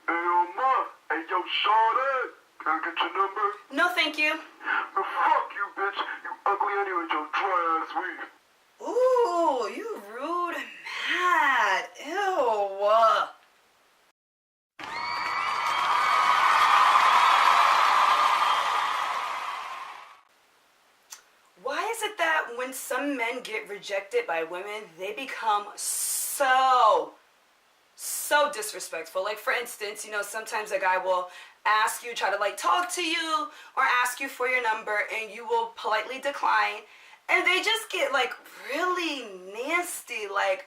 Hey, yo, Ma. Hey, yo, Shawty. Can I get your number? No, thank you. Well, fuck you, bitch. You ugly anyway with your dry ass weave. Ooh, you rude and mad. Ew. Why is it that when some men get rejected by women, they become so disrespectful? Like, for instance, sometimes a guy will ask you, try to like talk to you or ask you for your number, and you will politely decline, and they just get like really nasty. Like,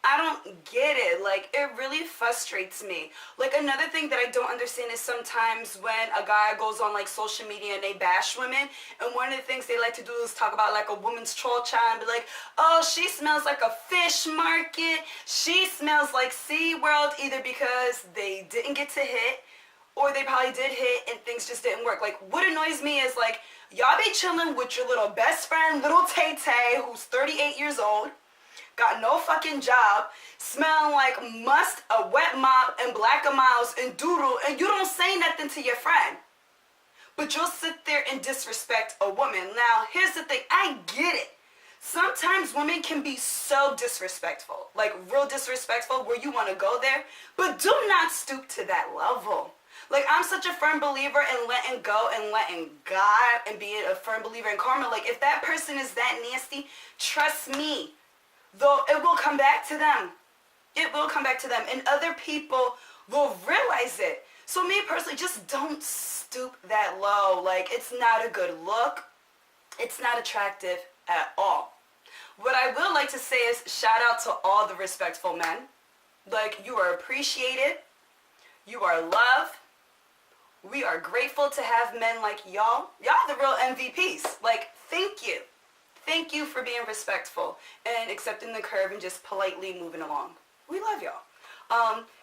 I don't get it. Like, it really frustrates me. Like, another thing that I don't understand is sometimes when a guy goes on like social media and they bash women, and one of the things they like to do is talk about like a woman's troll child and be like, oh, she smells like a fish market, she smells like SeaWorld, either because they didn't get to hit or they probably did hit and things just didn't work. Like, what annoys me is like, y'all be chilling with your little best friend, little Tay Tay, who's 38 years old, got no fucking job, smelling like must, a wet mop, and black a mouse and doodle, and you don't say nothing to your friend. But you'll sit there and disrespect a woman. Now, here's the thing, I get it. Sometimes women can be so disrespectful, like real disrespectful, where you want to go there, but do not stoop to that level. Like, I'm such a firm believer in letting go and letting God, and being a firm believer in karma. Like, if that person is that nasty, trust me, though, it will come back to them. It will come back to them, and other people will realize it. So me personally, just don't stoop that low. Like, it's not a good look. It's not attractive at all. What I will like to say is shout out to all the respectful men. Like, you are appreciated. You are loved. We are grateful to have men like y'all. Y'all the real MVPs. Like, thank you. Thank you for being respectful and accepting the curve and just politely moving along. We love y'all.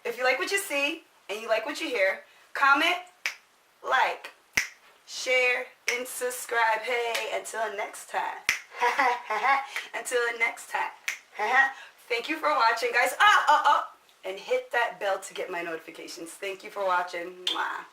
If you like what you see and you like what you hear, comment, like, share, and subscribe. Hey, until next time. Until next time. Thank you for watching, guys. And hit that bell to get my notifications. Thank you for watching. Mwah.